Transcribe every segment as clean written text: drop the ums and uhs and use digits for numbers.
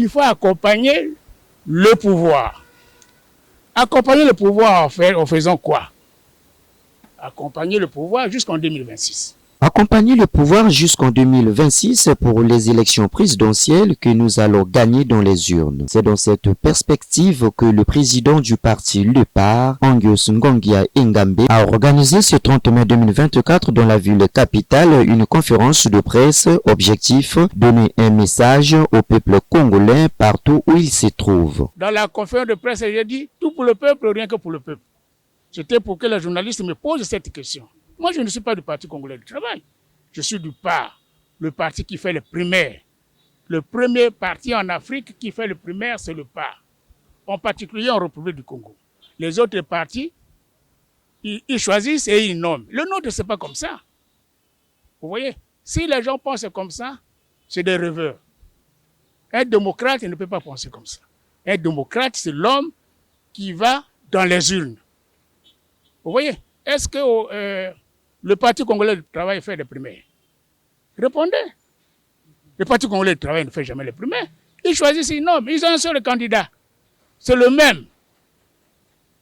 il faut accompagner le pouvoir. Accompagner le pouvoir en faisant quoi? Accompagner le pouvoir jusqu'en 2026. Accompagner le pouvoir jusqu'en 2026 pour les élections présidentielles que nous allons gagner dans les urnes. C'est dans cette perspective que le président du parti Le Par, Angus Ngongia Engambe, a organisé ce 30 mai 2024 dans la ville capitale une conférence de presse. Objectif, donner un message au peuple congolais partout où il se trouve. Dans la conférence de presse, j'ai dit tout pour le peuple, rien que pour le peuple. C'était pour que les journalistes me posent cette question. Moi, je ne suis pas du Parti congolais du travail. Je suis du PAR, le parti qui fait les primaires. Le premier parti en Afrique qui fait les primaires, c'est le PAR, en particulier en République du Congo. Les autres partis, ils choisissent et ils nomment. Le nôtre, ce n'est pas comme ça. Vous voyez, si les gens pensent comme ça, c'est des rêveurs. Un démocrate, il ne peut pas penser comme ça. Un démocrate, c'est l'homme qui va dans les urnes. Vous voyez, est-ce que le Parti congolais du travail fait des primaires? Répondez. Le Parti congolais du travail ne fait jamais les primaires. Ils choisissent, ils nomment. Ils ont un seul candidat. C'est le même.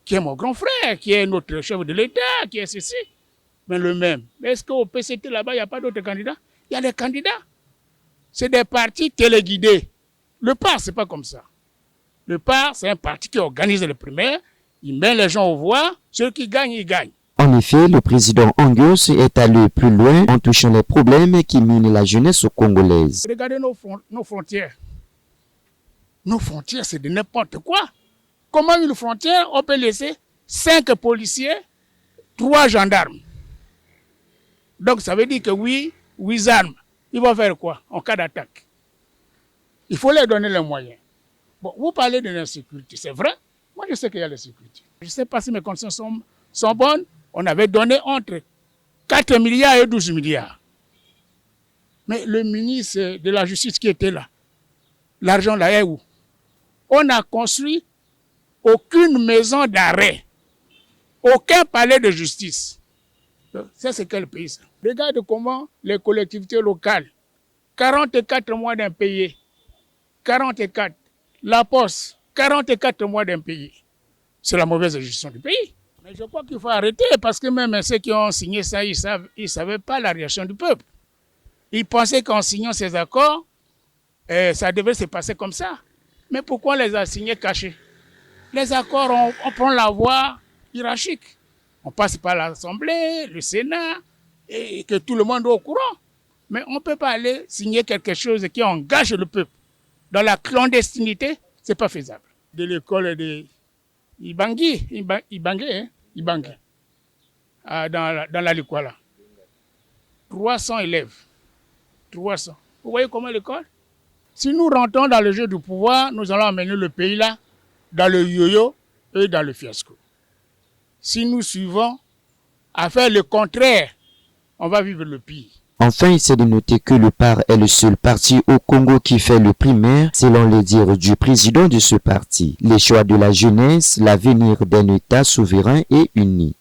Qui est mon grand frère, qui est notre chef de l'État, qui est ceci. Mais le même. Est-ce qu'au PCT là-bas, il n'y a pas d'autres candidats? Il y a des candidats. C'est des partis téléguidés. Le PAR, ce n'est pas comme ça. Le PAR, c'est un parti qui organise les primaires. Il met les gens au voix. Ceux qui gagnent, ils gagnent. En effet, le président Angus est allé plus loin en touchant les problèmes qui minent la jeunesse congolaise. Regardez nos frontières. Nos frontières, c'est de n'importe quoi. Comment une frontière, on peut laisser 5 policiers, 3 gendarmes? Donc ça veut dire que 8 armes. Ils vont faire quoi en cas d'attaque? Il faut leur donner les moyens. Bon, vous parlez de l'insécurité, c'est vrai. Moi, je sais qu'il y a l'insécurité. Je ne sais pas si mes connaissances sont bonnes. On avait donné entre 4 milliards et 12 milliards. Mais le ministre de la Justice qui était là, l'argent là est où? On n'a construit aucune maison d'arrêt, aucun palais de justice. Ça, c'est quel pays ça? Regarde comment les collectivités locales, 44 mois d'impayés, 44. La Poste, 44 mois d'impayés. C'est la mauvaise gestion du pays. Mais je crois qu'il faut arrêter parce que même ceux qui ont signé ça, ils ne savaient pas la réaction du peuple. Ils pensaient qu'en signant ces accords, ça devait se passer comme ça. Mais pourquoi on les a signés cachés? Les accords, on prend la voie hiérarchique. On passe par l'Assemblée, le Sénat, et que tout le monde est au courant. Mais on ne peut pas aller signer quelque chose qui engage le peuple. Dans la clandestinité, ce n'est pas faisable. De l'école de Ibangi, dans la Likwala. 300 élèves. 300. Vous voyez comment l'école? Si nous rentrons dans le jeu du pouvoir, nous allons amener le pays là dans le yo-yo et dans le fiasco. Si nous suivons à faire le contraire, on va vivre le pire. Enfin, c'est de noter que le PAR est le seul parti au Congo qui fait le primaire, selon les dires du président de ce parti. Les choix de la jeunesse, l'avenir d'un État souverain et uni.